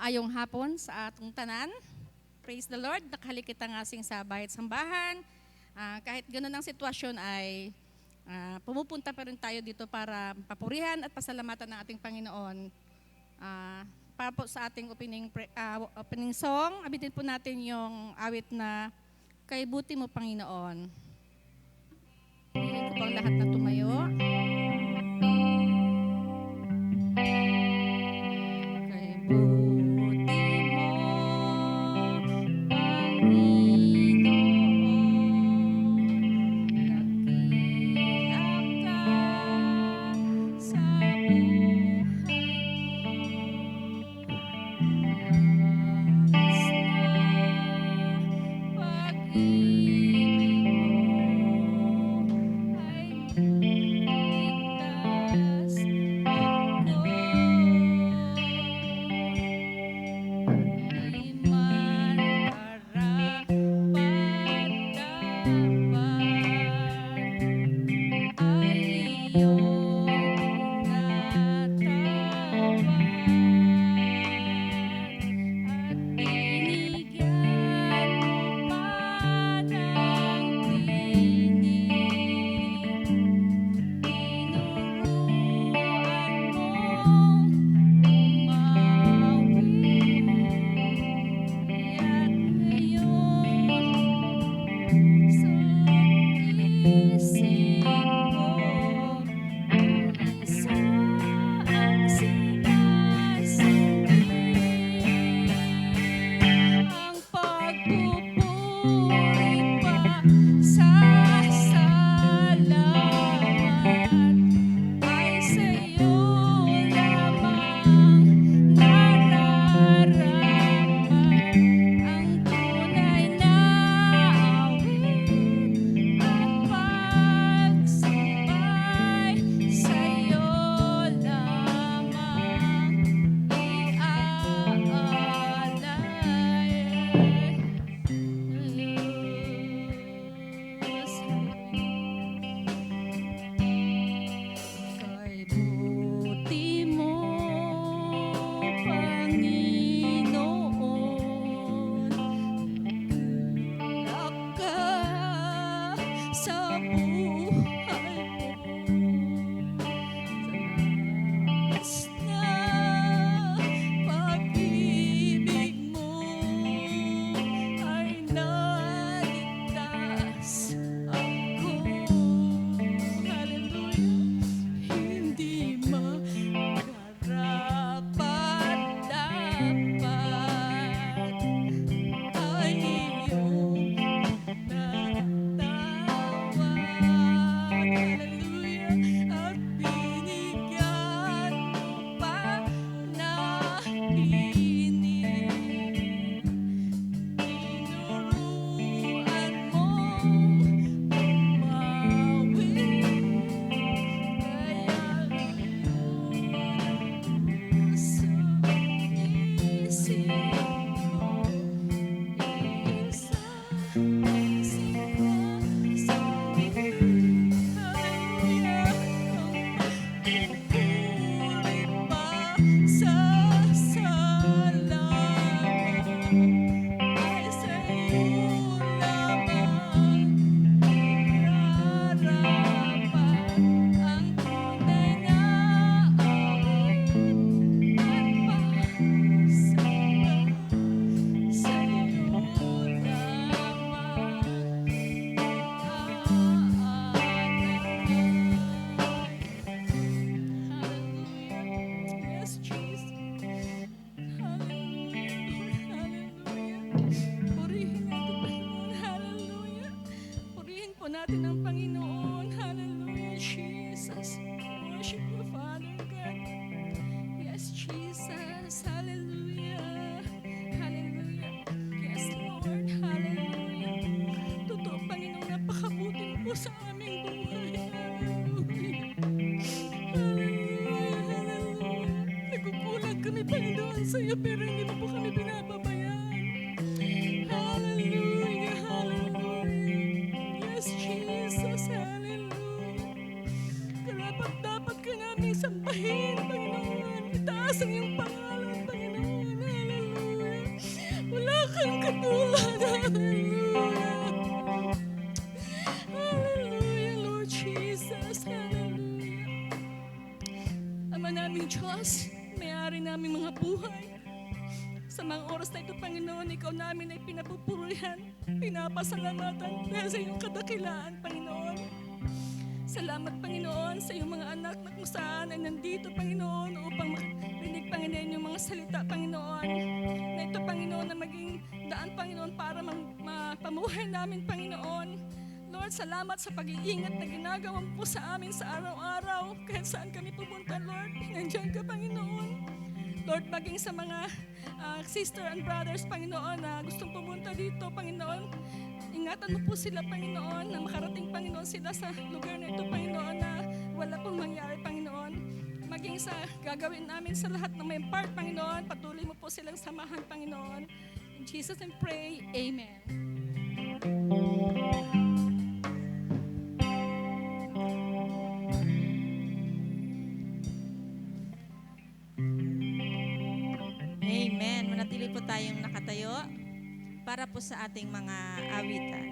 Maayong hapon sa atong tanan. Praise the Lord. Nakahalik kita nga sing sa bahit sambahan. Kahit gano'n ang sitwasyon ay pumupunta pa rin tayo dito para papurihan at pasalamatan ng ating Panginoon. Para po sa ating opening song, abitin po natin yung awit na Kay Buti Mo Panginoon. Hingin ko pang lahat na tumayo. Dapat ka namin sambahin, Panginoon. Itaas ang iyong pangalan, Panginoon. Hallelujah. naming Diyos, may-ari naming mga buhay. Sa mga oras na ito, Panginoon, Ikaw namin ay pinapupurihan, pinapasalamatan dahil sa iyong kadakilaan, Panginoon. Salamat, Panginoon, sa iyong mga anak na kung saan ay nandito, Panginoon, upang marinig, Panginoon, yung mga salita, Panginoon. Na ito, Panginoon, na maging daan, Panginoon, para mapamuhay namin, Panginoon. Lord, salamat sa pag-iingat na ginagawa mo po sa amin sa araw-araw. Kahit saan kami pumunta, Lord, nandiyan ka, Panginoon. Lord, maging sa mga sister and brothers, Panginoon, na gustong pumunta dito, Panginoon, ingatan mo po sila, Panginoon, na makarating, Panginoon, sila sa lugar na ito, Panginoon, na wala pong mangyari, Panginoon. Maging sa gagawin namin sa lahat ng may part, Panginoon, patuloy mo po silang samahan, Panginoon. In Jesus' name pray, Amen. Amen. Manatili po tayong nakatayo para po sa ating mga awitan.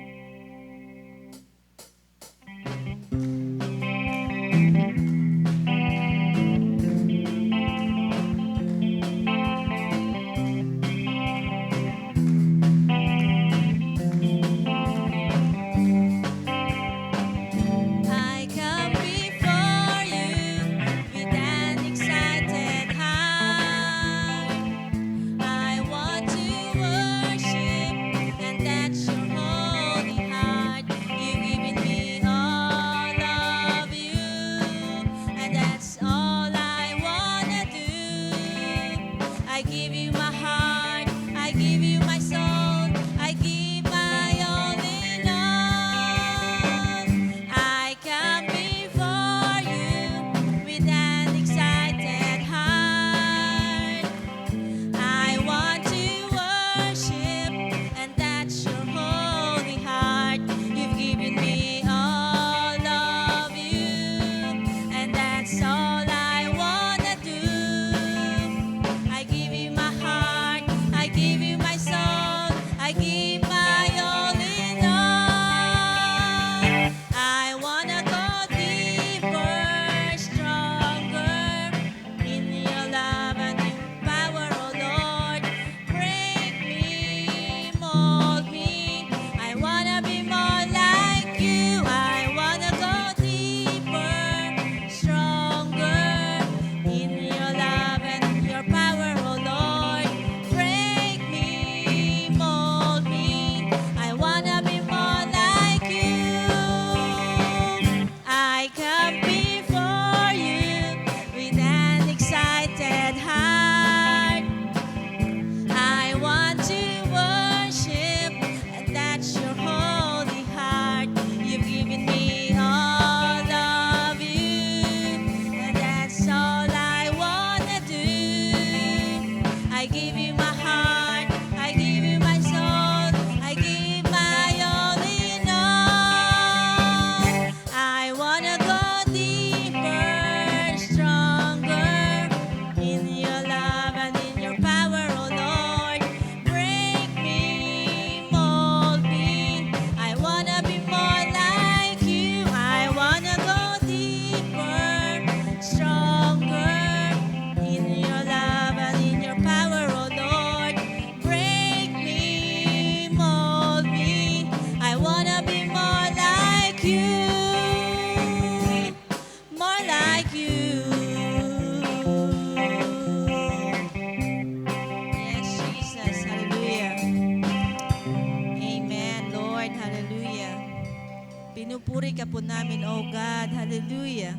Pinupuri ka po namin, oh God. Hallelujah.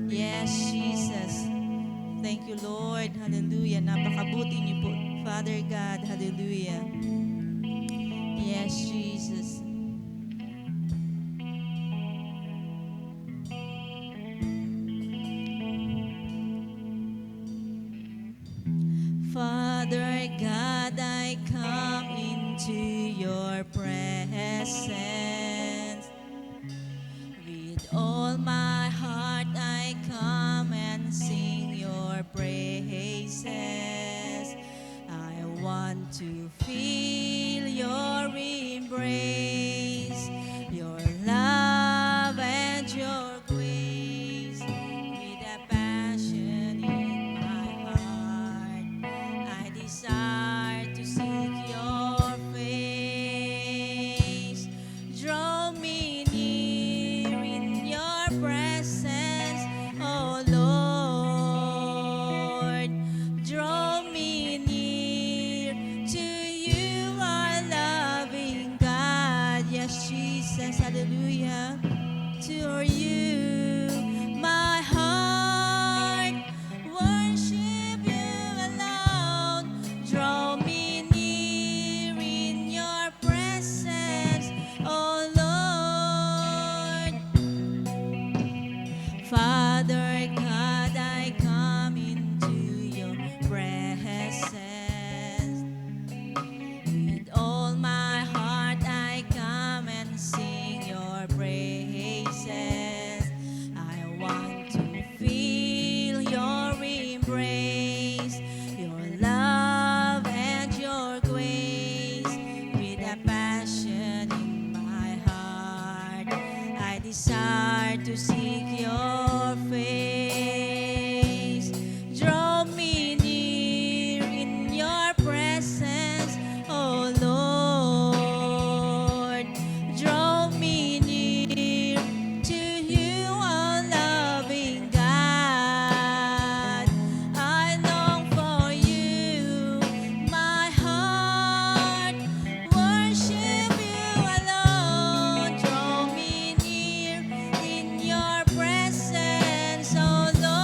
Yes, Jesus. Thank you, Lord. Hallelujah. Napakabuti niyo po, Father God. Hallelujah. Yes, Jesus. Father God, I come into your presence. With all my heart I come and sing your praises. I want to feel your embrace. hallelujah. To you, my heart worship you alone. Draw me near in your presence, oh Lord. Father God, I come into your presence. With all my heart I come and sing your praises. I want to feel your embrace, your love and your grace. With a passion in my heart, I desire to seek your face. Draw me near in your presence, oh Lord. Draw me near to you, oh loving God. I long for you, my heart worship you alone. Draw me near in your presence, oh Lord.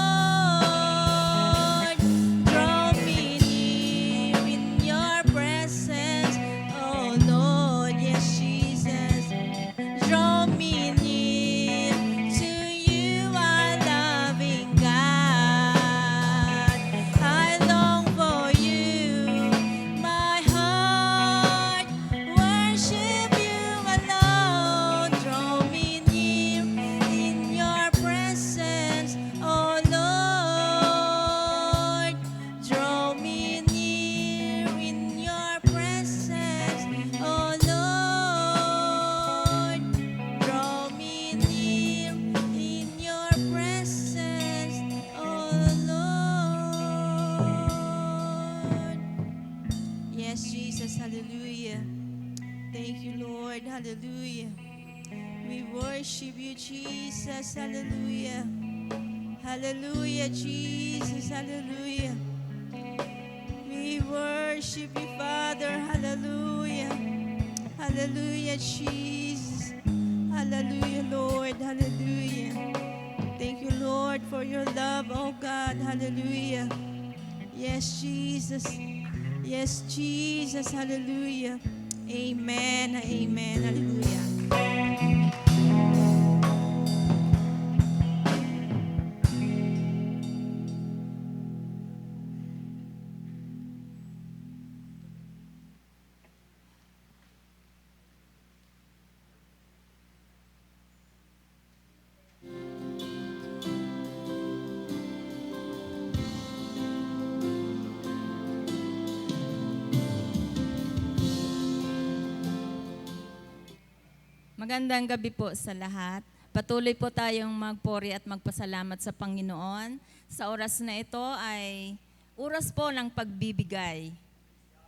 Draw me near in your presence, oh Lord. Yes, Jesus. Draw me near to you, our loving God. I long for you, my heart worship you alone. Draw me near in your presence, oh Lord. Draw me near in your presence, oh Lord. Draw me near in your presence, oh Lord. Yes, Jesus, hallelujah. Thank you, Lord, hallelujah. We worship you, Jesus, hallelujah. Hallelujah, Jesus, hallelujah. We worship you, Father, hallelujah. Hallelujah, Jesus. Hallelujah, Lord, hallelujah. Thank you, Lord, for your love, oh God, hallelujah. Yes, Jesus. Yes, Jesus, hallelujah. Amen, amen, hallelujah. Magandang gabi po sa lahat. Patuloy po tayong magpuri at magpasalamat sa Panginoon. Sa oras na ito ay oras po ng pagbibigay.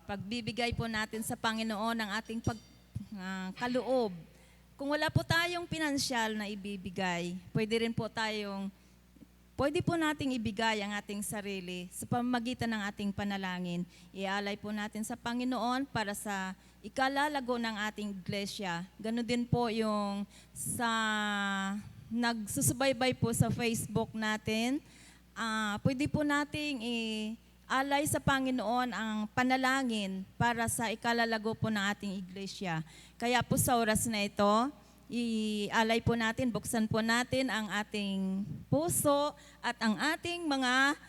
Pagbibigay po natin sa Panginoon ang ating kaloob. Kung wala po tayong pinansyal na ibibigay, pwede po nating ibigay ang ating sarili sa pamamagitan ng ating panalangin. Ialay po natin sa Panginoon para sa ikalalago ng ating iglesia. Ganon din po yung sa nagsusubaybay po sa Facebook natin. Pwede po nating alay sa Panginoon ang panalangin para sa ikalalago po ng ating iglesia. Kaya po sa oras na ito, ialay po natin, buksan po natin ang ating puso at ang ating mga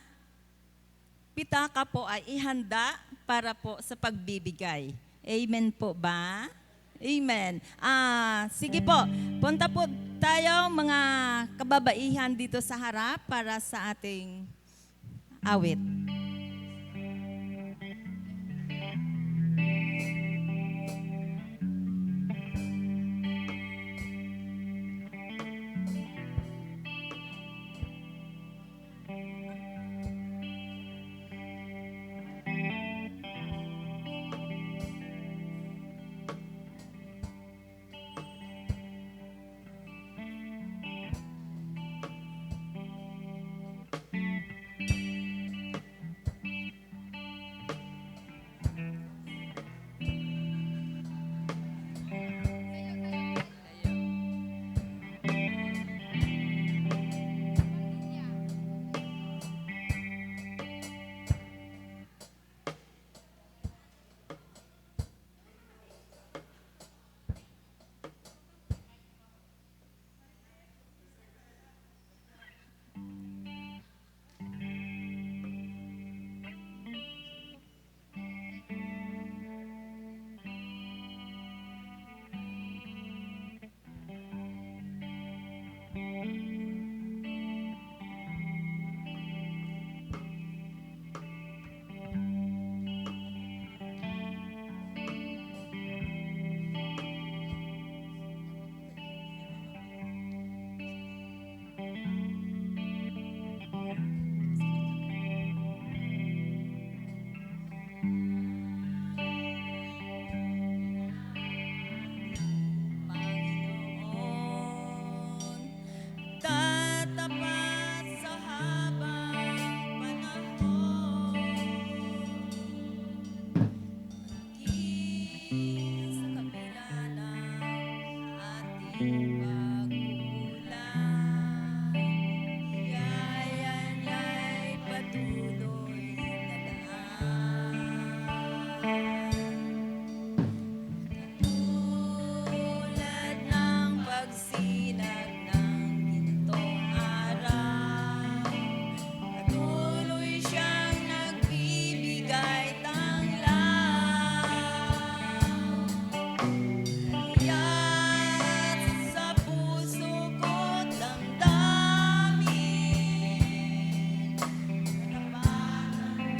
pitaka po ay ihanda para po sa pagbibigay. Amen po ba? Amen. Sige po, punta po tayo mga kababaihan dito sa harap para sa ating awit. pagkukulang, biyaya niya'y patuloy na daan. Tulad ng pagsinag ng gintong araw, patuloy siyang nagbibigay tanglaw. Haliya't sa puso ko't damdamin, kapatan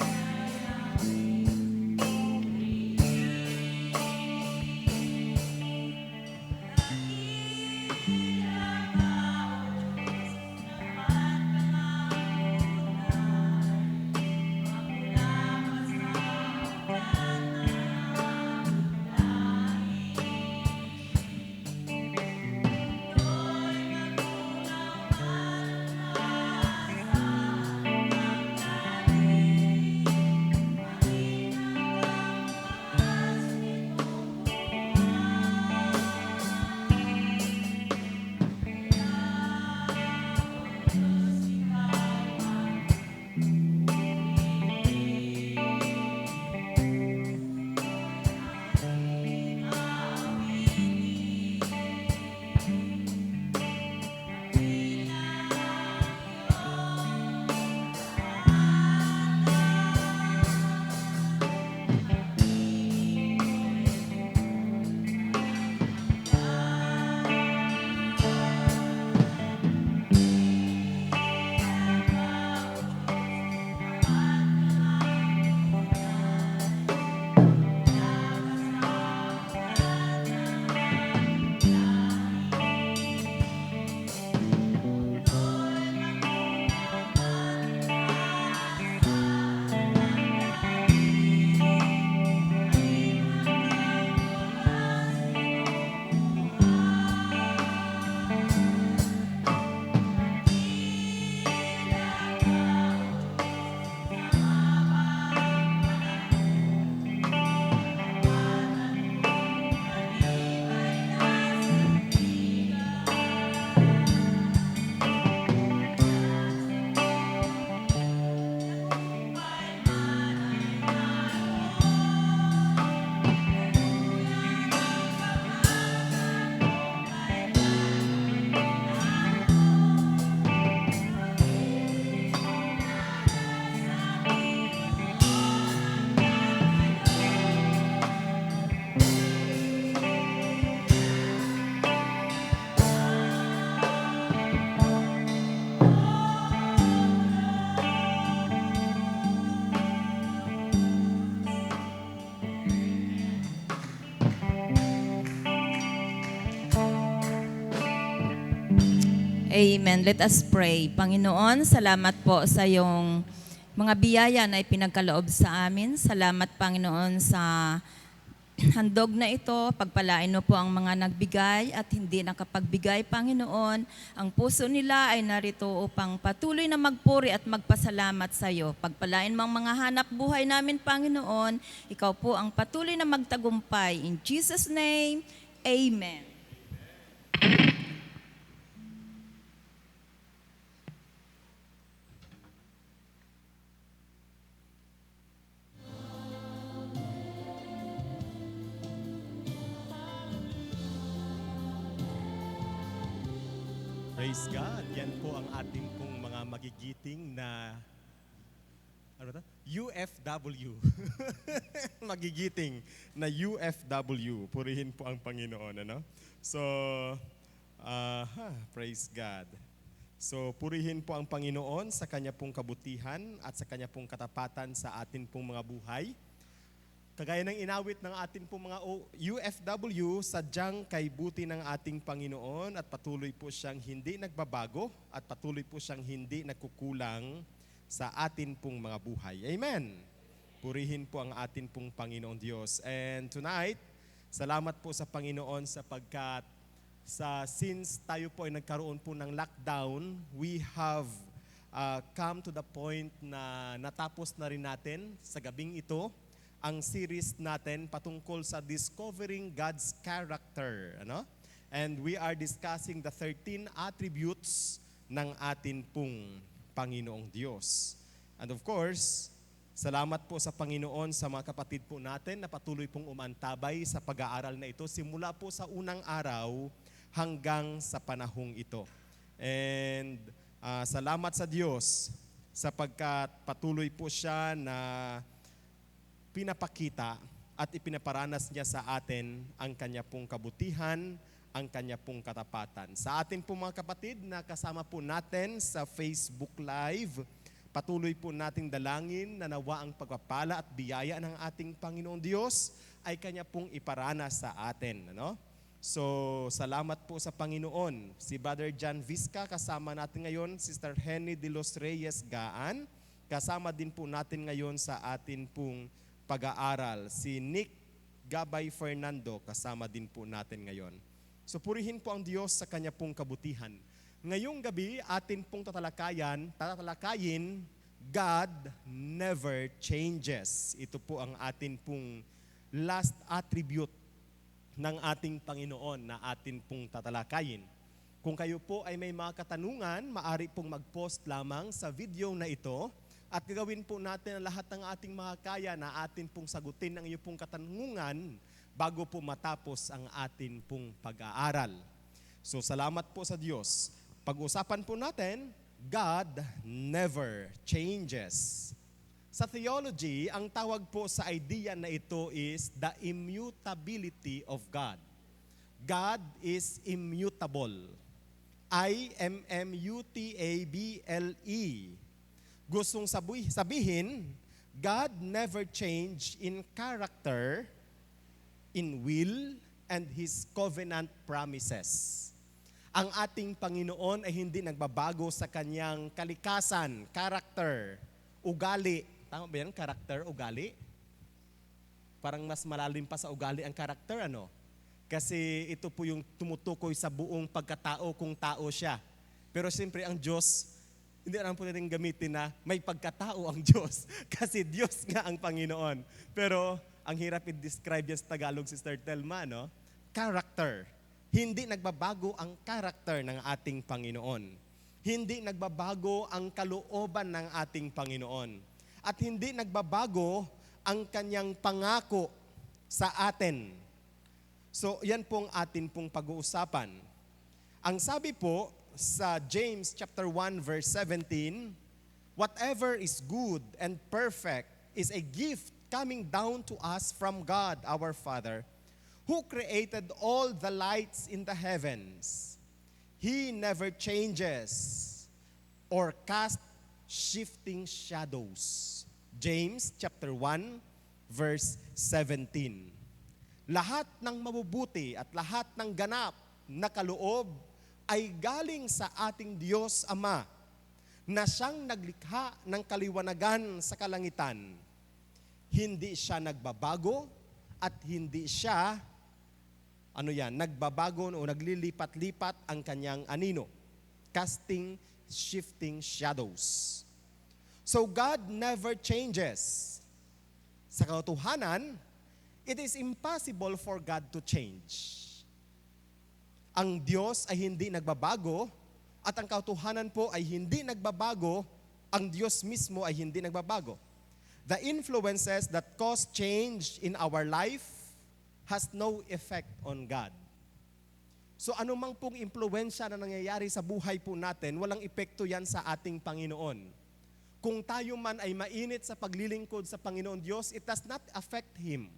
Amen. Let us pray. Panginoon, salamat po sa iyong mga biyaya na ipinagkaloob sa amin. Salamat, Panginoon, sa handog na ito. Pagpalain mo po ang mga nagbigay at hindi nakapagbigay, Panginoon. Ang puso nila ay narito upang patuloy na magpuri at magpasalamat sa iyo. Pagpalain mo ang mga hanap buhay namin, Panginoon. Ikaw po ang patuloy na magtagumpay. In Jesus' name, Amen. Praise God. Yan po ang ating pong mga magigiting na UFW. Magigiting na UFW. Purihin po ang Panginoon, ano? So, praise God. So, purihin po ang Panginoon sa kanya pong kabutihan at sa kanya pong katapatan sa atin pong mga buhay. Kagaya ng inawit ng ating pong mga UFW, sadyang kay buti ng ating Panginoon at patuloy po siyang hindi nagbabago at patuloy po siyang hindi nagkukulang sa atin pong mga buhay. Amen. Purihin po ang atin pong Panginoon Diyos. And tonight, salamat po sa Panginoon sapagkat since tayo po ay nagkaroon po ng lockdown, we have come to the point na natapos na rin natin sa gabing ito ang series natin patungkol sa discovering God's character, ano? And we are discussing the 13 attributes ng atin pong Panginoong Diyos. And of course, salamat po sa Panginoon sa mga kapatid po natin na patuloy pong umantabay sa pag-aaral na ito simula po sa unang araw hanggang sa panahong ito. And salamat sa Diyos sapagkat patuloy po siya na pinapakita at ipinaparanas niya sa atin ang kanya pong kabutihan, ang kanya pong katapatan. Sa atin po mga kapatid na kasama po natin sa Facebook Live, patuloy po nating dalangin na nawa ang pagpapala at biyaya ng ating Panginoong Diyos ay kanya pong iparanas sa atin. Ano? So, salamat po sa Panginoon. Si Brother John Vizca, kasama natin ngayon, Sister Henny de los Reyes Gaan, kasama din po natin ngayon sa atin pong pag-aaral. Si Nick Gabay Fernando, kasama din po natin ngayon. So purihin po ang Diyos sa kanya pong kabutihan. Ngayong gabi, atin pong tatalakayin, God never changes. Ito po ang atin pong last attribute ng ating Panginoon na atin pong tatalakayin. Kung kayo po ay may mga katanungan, maaari pong mag-post lamang sa video na ito at gagawin po natin ang lahat ng ating mga kaya na atin pong sagutin ang iyong pong katanungan bago po matapos ang atin pong pag-aaral. So salamat po sa Diyos. Pag-usapan po natin, God never changes. Sa theology, ang tawag po sa idea na ito is the immutability of God. God is immutable. I-M-M-U-T-A-B-L-E. Gustong sabihin, God never change in character, in will, and His covenant promises. Ang ating Panginoon ay hindi nagbabago sa kanyang kalikasan, character, ugali. Tama ba yan? Character, ugali? Parang mas malalim pa sa ugali ang character, ano? Kasi ito po yung tumutukoy sa buong pagkatao kung tao siya. Pero siyempre ang Diyos, hindi naman po natin gamitin na may pagkatao ang Diyos. Kasi Diyos nga ang Panginoon. Pero ang hirap i-describe yan sa Tagalog, Sister Telma, no? Character. Hindi nagbabago ang character ng ating Panginoon. Hindi nagbabago ang kalooban ng ating Panginoon. At hindi nagbabago ang kanyang pangako sa atin. So, yan pong atin pong pag-uusapan. Ang sabi po sa James chapter 1 verse 17, whatever is good and perfect is a gift coming down to us from God our Father, who created all the lights in the heavens. He never changes or casts shifting shadows. James chapter 1 verse 17. Lahat ng mabubuti at lahat ng ganap na kaloob ay galing sa ating Diyos Ama na siyang naglikha ng kaliwanagan sa kalangitan. Hindi siya nagbabago at hindi siya nagbabago o naglilipat-lipat ang kanyang anino. Casting, shifting shadows. So God never changes. Sa katotohanan, it is impossible for God to change. Ang Diyos ay hindi nagbabago at ang katotohanan po ay hindi nagbabago, ang Diyos mismo ay hindi nagbabago. The influences that cause change in our life has no effect on God. So anumang pong impluwensya na nangyayari sa buhay po natin, walang epekto yan sa ating Panginoon. Kung tayo man ay mainit sa paglilingkod sa Panginoon Diyos, it does not affect Him.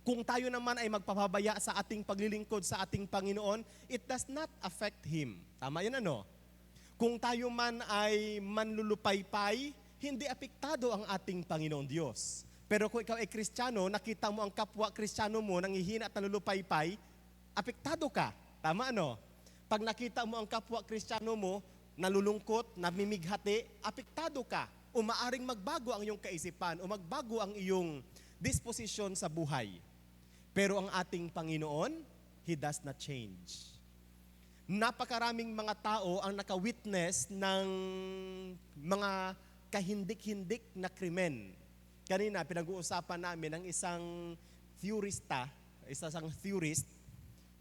Kung tayo naman ay magpapabaya sa ating paglilingkod sa ating Panginoon, it does not affect Him. Tama yun, ano? Kung tayo man ay manlulupaypay, hindi apektado ang ating Panginoon Diyos. Pero kung ikaw ay Kristiyano, nakita mo ang kapwa Kristiyano mo nanghihina at nalulupaypay, apektado ka. Tama, ano? Pag nakita mo ang kapwa Kristiyano mo, nalulungkot, namimighati, apektado ka. O maaring magbago ang iyong kaisipan o magbago ang iyong disposisyon sa buhay. Pero ang ating Panginoon, He does not change. Napakaraming mga tao ang nakawitness ng mga kahindik-hindik na krimen. Kanina, pinag-uusapan namin ng isang theorist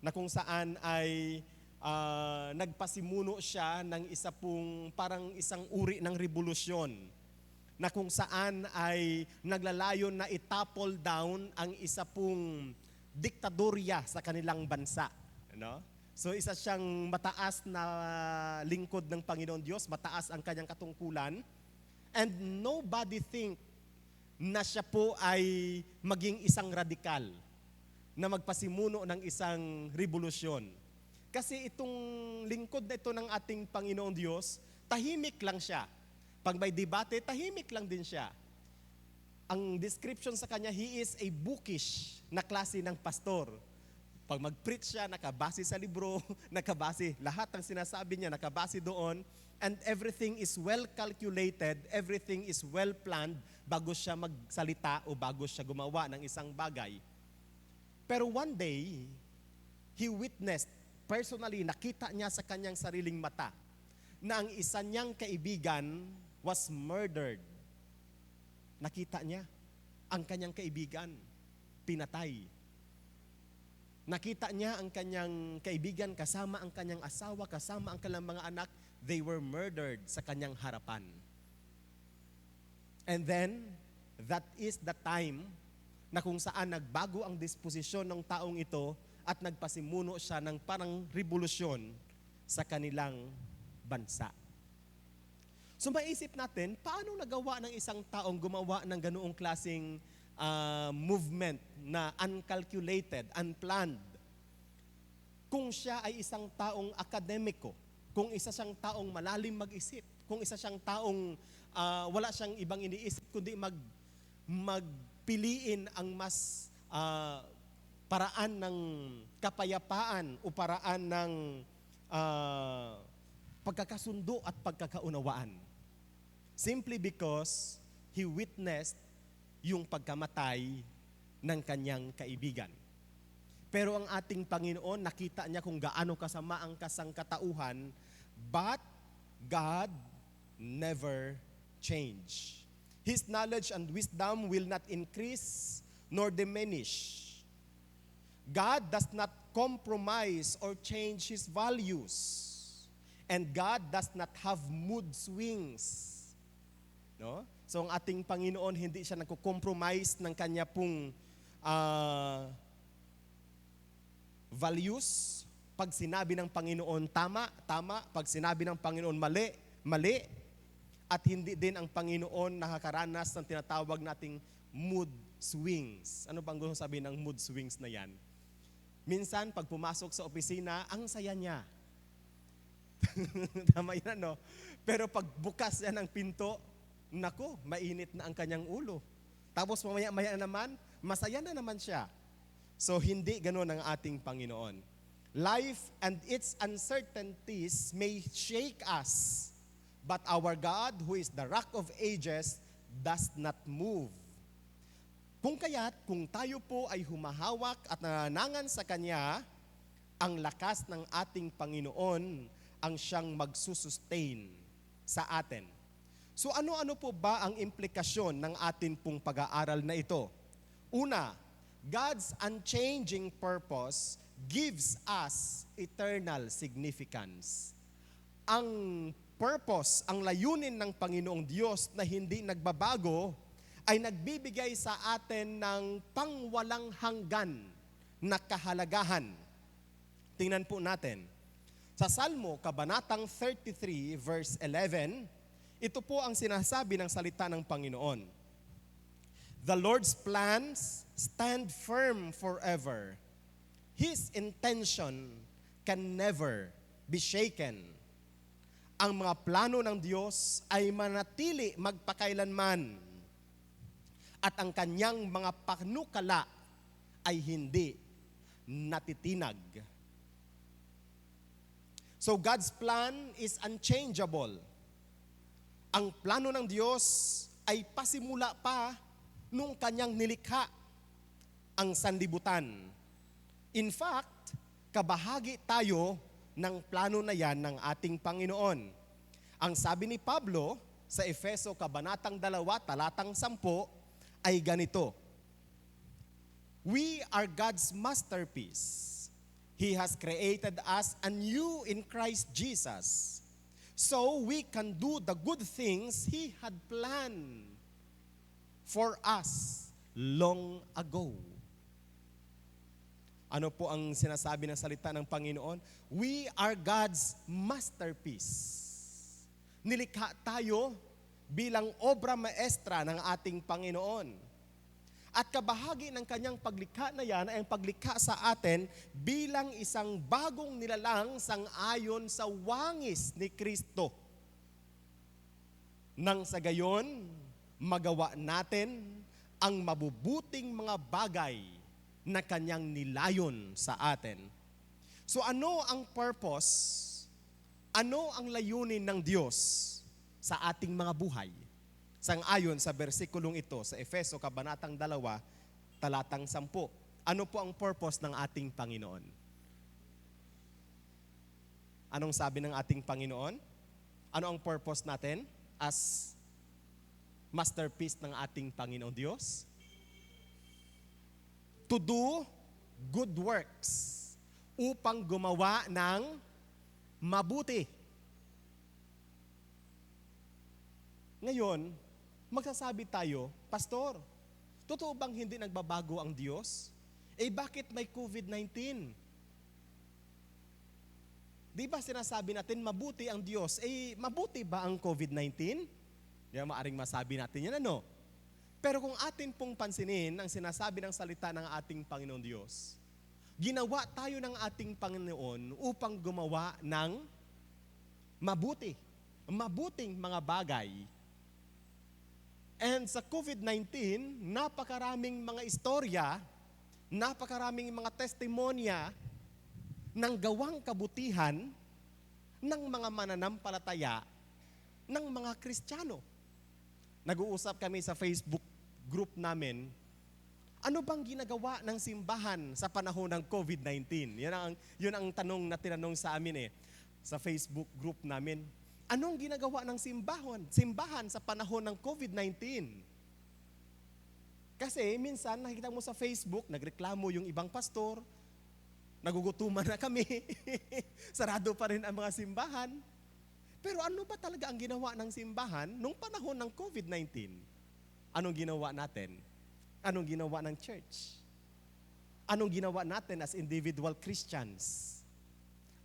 na kung saan ay nagpasimuno siya ng isa pong parang isang uri ng revolusyon na kung saan ay naglalayon na itapol down ang isa pong diktadorya sa kanilang bansa. No? So isa siyang mataas na lingkod ng Panginoon Diyos, mataas ang kanyang katungkulan, and nobody think na siya po ay maging isang radikal na magpasimuno ng isang revolusyon. Kasi itong lingkod na ito ng ating Panginoon Diyos, tahimik lang siya. Pag may debate, tahimik lang din siya. Ang description sa kanya, he is a bookish na klase ng pastor. Pag mag-preach siya, nakabase sa libro, nakabase, lahat ng sinasabi niya, nakabase doon, and everything is well calculated, everything is well planned bago siya magsalita o bago siya gumawa ng isang bagay. Pero one day, he witnessed, personally, nakita niya sa kanyang sariling mata na ang isa niyang kaibigan was murdered. Nakita niya ang kanyang kaibigan, pinatay. Nakita niya ang kanyang kaibigan kasama ang kanyang asawa, kasama ang kanyang mga anak, they were murdered sa kanyang harapan. And then, that is the time na kung saan nagbago ang disposisyon ng taong ito at nagpasimuno siya ng parang revolusyon sa kanilang bansa. So maisip natin, paano nagawa ng isang taong gumawa ng ganoong klaseng movement na uncalculated, unplanned? Kung siya ay isang taong akademiko, kung isa siyang taong malalim mag-isip, kung isa siyang taong wala siyang ibang iniisip, kundi magpiliin ang mas paraan ng kapayapaan o paraan ng pagkakasundo at pagkakaunawaan. Simply because he witnessed yung pagkamatay ng kanyang kaibigan. Pero ang ating Panginoon, nakita niya kung gaano kasama ang kasangkatauhan, but God never change. His knowledge and wisdom will not increase nor diminish. God does not compromise or change His values. And God does not have mood swings. No? So ang ating Panginoon, hindi siya nagko-compromise ng kanya pong values. Pag sinabi ng Panginoon tama, tama. Pag sinabi ng Panginoon mali, mali. At hindi din ang Panginoon nakakaranas ng tinatawag nating mood swings. Ano bang gusto sabihin ng mood swings na yan? Minsan, pag pumasok sa opisina, ang saya niya. Tama yan, no? Pero pag bukas yan ang pinto, nako, mainit na ang kanyang ulo. Tapos mamaya-maya naman, masaya na naman siya. So, hindi ganoon ang ating Panginoon. Life and its uncertainties may shake us, but our God, who is the Rock of Ages, does not move. Kung kaya't, kung tayo po ay humahawak at nananangan sa Kanya, ang lakas ng ating Panginoon ang siyang magsusustain sa atin. So ano-ano po ba ang implikasyon ng atin pong pag-aaral na ito? Una, God's unchanging purpose gives us eternal significance. Ang purpose, ang layunin ng Panginoong Diyos na hindi nagbabago ay nagbibigay sa atin ng pangwalang hanggan na kahalagahan. Tingnan po natin. Sa Salmo, Kabanatang 33, verse 11, ito po ang sinasabi ng salita ng Panginoon. The Lord's plans stand firm forever. His intention can never be shaken. Ang mga plano ng Diyos ay manatili magpakailanman. At ang kanyang mga panukala ay hindi natitinag. So God's plan is unchangeable. Ang plano ng Diyos ay pasimula pa nung kanyang nilikha ang sanlibutan. In fact, kabahagi tayo ng plano na yan ng ating Panginoon. Ang sabi ni Pablo sa Efeso Kabanatang 2, talatang 10, ay ganito. We are God's masterpiece. He has created us anew in Christ Jesus, so we can do the good things He had planned for us long ago. Ano po ang sinasabi ng salita ng Panginoon? We are God's masterpiece. Nilikha tayo bilang obra maestra ng ating Panginoon. At kabahagi ng kanyang paglikha na yan ay ang paglikha sa atin bilang isang bagong nilalang sang-ayon sa wangis ni Kristo. Nang sa gayon, magawa natin ang mabubuting mga bagay na kanyang nilayon sa atin. So ano ang purpose? Ano ang layunin ng Diyos sa ating mga buhay? Sang-ayon sa bersikulong ito sa Efeso Kabanatang 2, talatang 10. Ano po ang purpose ng ating Panginoon? Anong sabi ng ating Panginoon? Ano ang purpose natin as masterpiece ng ating Panginoon Diyos? To do good works upang gumawa ng mabuti. Ngayon, magsasabi tayo, Pastor, totoo bang hindi nagbabago ang Diyos? Bakit may COVID-19? Di ba sinasabi natin mabuti ang Diyos? Mabuti ba ang COVID-19? Di ba maaring masabi natin yan, ano? Pero kung atin pong pansinin ang sinasabi ng salita ng ating Panginoon Diyos, ginawa tayo ng ating Panginoon upang gumawa ng mabuting mga bagay. And sa COVID-19, napakaraming mga istorya, napakaraming mga testimonya ng gawang kabutihan ng mga mananampalataya ng mga Kristiyano. Nag-uusap kami sa Facebook group namin, ano bang ginagawa ng simbahan sa panahon ng COVID-19? Yun ang tanong na tinanong sa amin sa Facebook group namin. Anong ginagawa ng simbahan sa panahon ng COVID-19? Kasi minsan nakikita mo sa Facebook, nagreklamo yung ibang pastor, nagugutuman na kami, sarado pa rin ang mga simbahan. Pero ano ba talaga ang ginawa ng simbahan nung panahon ng COVID-19? Anong ginawa natin? Anong ginawa ng church? Anong ginawa natin as individual Christians?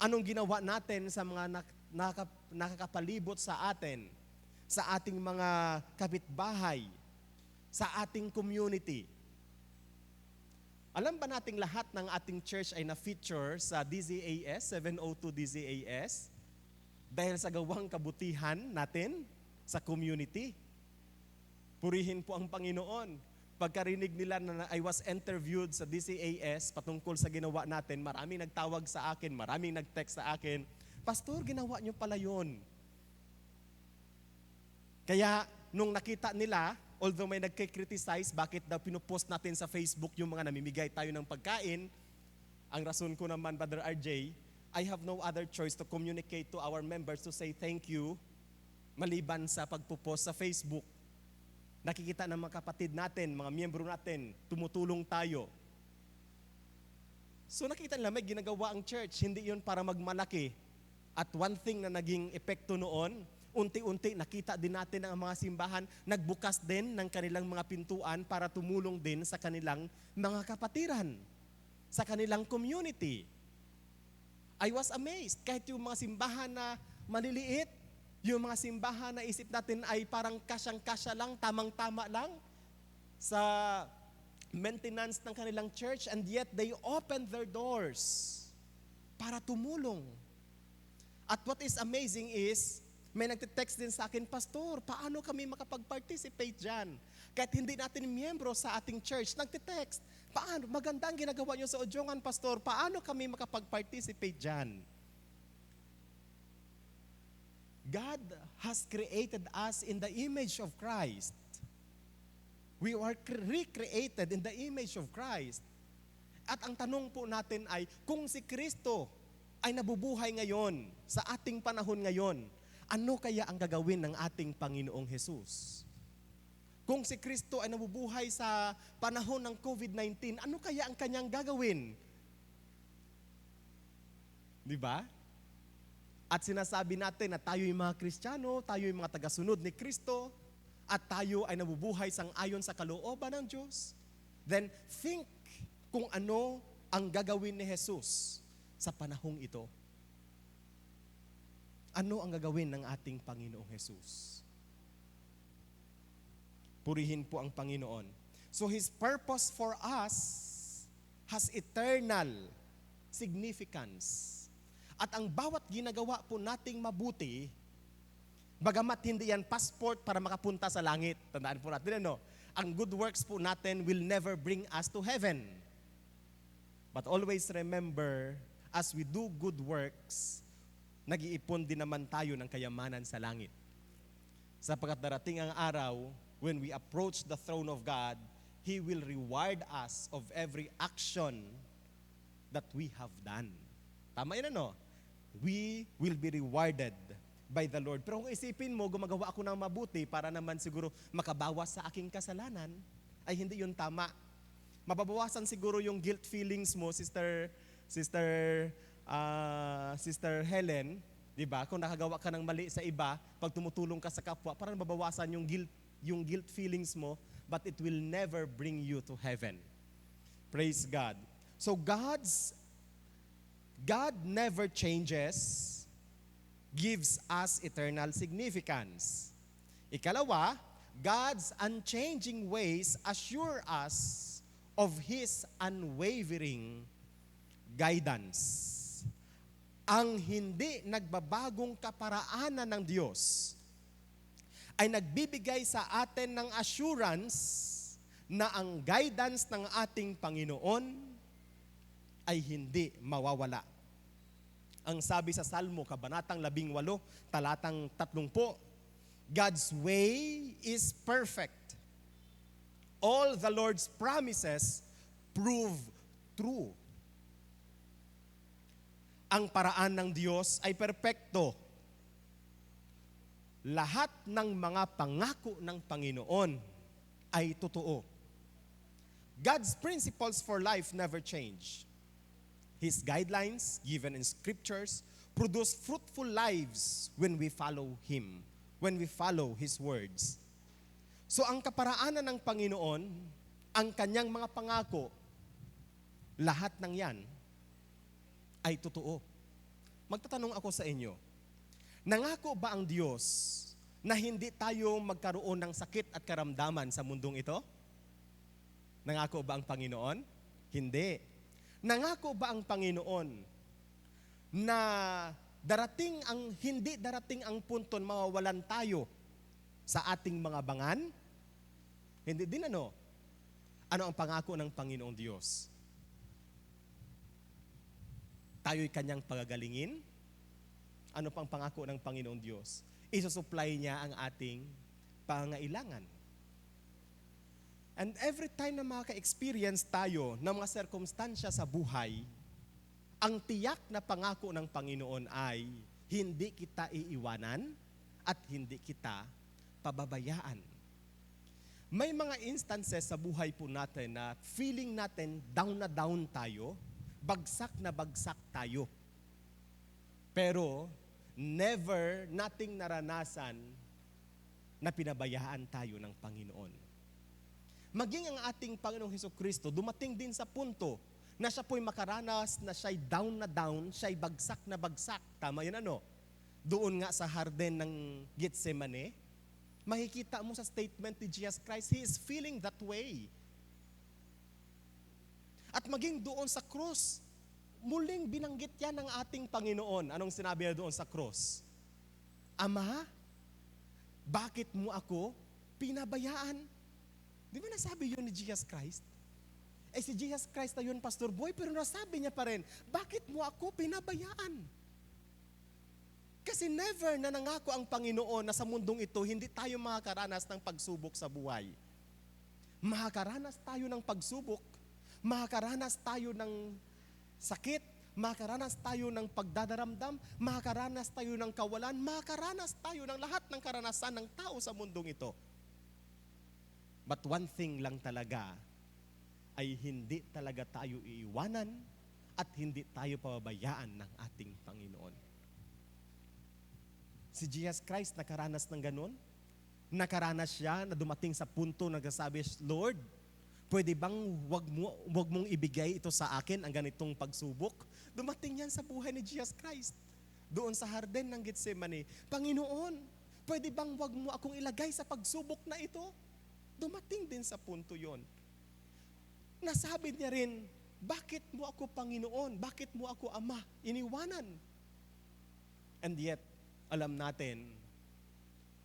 Anong ginawa natin sa mga nakakapalibot sa atin, sa ating mga kapitbahay, sa ating community? Alam ba nating lahat ng ating church ay na-feature sa DZAS, 702 DZAS? Dahil sa gawang kabutihan natin sa community. Purihin po ang Panginoon. Pagkarinig nila na I was interviewed sa DCAS patungkol sa ginawa natin, maraming nagtawag sa akin, maraming nag-text sa akin, Pastor, ginawa niyo pala yun. Kaya nung nakita nila, although may nagkikriticize, bakit daw pinupost natin sa Facebook yung mga namimigay tayo ng pagkain, ang rason ko naman, Brother RJ, I have no other choice to communicate to our members to say thank you, maliban sa pagpupost sa Facebook. Nakikita ng mga kapatid natin, mga miyembro natin, tumutulong tayo. So nakita nila may ginagawa ang church, hindi yun para magmalaki. At one thing na naging epekto noon, unti-unti nakita din natin ang mga simbahan, nagbukas din ng kanilang mga pintuan para tumulong din sa kanilang mga kapatiran, sa kanilang community. I was amazed, kahit yung mga simbahan na maliliit, yung mga simbahan na isip natin ay parang kasyang-kasya lang, tamang-tama lang sa maintenance ng kanilang church, and yet they opened their doors para tumulong. At what is amazing is, may nagte-text din sa akin, Pastor, paano kami makapag-participate dyan? Kahit hindi natin miyembro sa ating church, nagte-text, paano? Maganda ang ginagawa nyo sa Udjongan, Pastor, paano kami makapag-participate dyan? God has created us in the image of Christ. We are recreated in the image of Christ. At ang tanong po natin ay, kung si Kristo ay nabubuhay ngayon, sa ating panahon ngayon, ano kaya ang gagawin ng ating Panginoong Jesus? Kung si Kristo ay nabubuhay sa panahon ng COVID-19, ano kaya ang kanyang gagawin? Di ba? At sinasabi natin na tayo yung mga Kristiyano, tayo yung mga tagasunod ni Kristo, at tayo ay nabubuhay sang-ayon sa kalooban ng Diyos. Then think kung ano ang gagawin ni Jesus sa panahong ito. Ano ang gagawin ng ating Panginoong Jesus? Purihin po ang Panginoon. So His purpose for us has eternal significance. At ang bawat ginagawa po nating mabuti, bagamat hindi yan passport para makapunta sa langit. Tandaan po natin, ano? Ang good works po natin will never bring us to heaven. But always remember, as we do good works, nag-iipon din naman tayo ng kayamanan sa langit. Sapagkat darating ang araw, when we approach the throne of God, He will reward us of every action that we have done. Tama yun, ano? We will be rewarded by the Lord. Pero kung isipin mo, gumagawa ako ng mabuti para naman siguro makabawas sa aking kasalanan, ay hindi yun tama. Mababawasan siguro yung guilt feelings mo, Sister Helen, di ba? Kung nakagawa ka ng mali sa iba, pag tumutulong ka sa kapwa, parang mababawasan yung guilt feelings mo, but it will never bring you to heaven. Praise God. So God never changes, gives us eternal significance. Ikalawa, God's unchanging ways assure us of His unwavering guidance. Ang hindi nagbabagong kaparaanan ng Diyos ay nagbibigay sa atin ng assurance na ang guidance ng ating Panginoon ay hindi mawawala. Ang sabi sa Salmo, Kabanatang 18, talatang 30, God's way is perfect. All the Lord's promises prove true. Ang paraan ng Diyos ay perpekto. Lahat ng mga pangako ng Panginoon ay totoo. God's principles for life never change. His guidelines given in scriptures produce fruitful lives when we follow Him, when we follow His words. So ang kaparaanan ng Panginoon, ang kanyang mga pangako, lahat ng yan ay totoo. Magtatanong ako sa inyo, nangako ba ang Diyos na hindi tayo magkaroon ng sakit at karamdaman sa mundong ito? Nangako ba ang Panginoon? Hindi. Nangako ba ang Panginoon na hindi darating ang punto na mawawalan tayo sa ating mga bangan? Hindi din, ano? Ano ang pangako ng Panginoong Diyos? Tayo'y kanyang pagagalingin? Ano pang pangako ng Panginoong Diyos? Isusupply niya ang ating pangailangan. And every time na maka-experience tayo ng mga sirkumstansya sa buhay, ang tiyak na pangako ng Panginoon ay hindi kita iiwanan at hindi kita pababayaan. May mga instances sa buhay po natin na feeling natin down na down tayo, bagsak na bagsak tayo. Pero never nating naranasan na pinabayaan tayo ng Panginoon. Maging ang ating Panginoong Hesukristo, dumating din sa punto na siya po'y makaranas na siya'y down na down, siya'y bagsak na bagsak. Tama yun, ano? Doon nga sa harden ng Getsemane, makikita mo sa statement ni Jesus Christ, He is feeling that way. At maging doon sa krus, muling binanggit yan ng ating Panginoon. Anong sinabi niya doon sa krus? Ama, bakit mo ako pinabayaan? Di ba nasabi yun ni Jesus Christ? Si Jesus Christ na yun, Pastor Boy, pero nasabi niya pa rin, bakit mo ako pinabayaan? Kasi never na nangako ang Panginoon na sa mundong ito, hindi tayo makakaranas ng pagsubok sa buhay. Makakaranas tayo ng pagsubok, makakaranas tayo ng sakit, makakaranas tayo ng pagdadaramdam, makakaranas tayo ng kawalan, makakaranas tayo ng lahat ng karanasan ng tao sa mundong ito. But one thing lang talaga ay hindi talaga tayo iiwanan at hindi tayo pababayaan ng ating Panginoon. Si Jesus Christ nakaranas ng ganun. Nakaranas siya na dumating sa punto na nagsasabi, Lord, pwede bang wag mong ibigay ito sa akin, ang ganitong pagsubok? Dumating yan sa buhay ni Jesus Christ. Doon sa harden ng Getsemani, Panginoon, pwede bang wag mo akong ilagay sa pagsubok na ito? Dumating din sa punto yon. Nasabi niya rin, bakit mo ako Panginoon? Bakit mo ako Ama? Iniwanan. And yet, alam natin,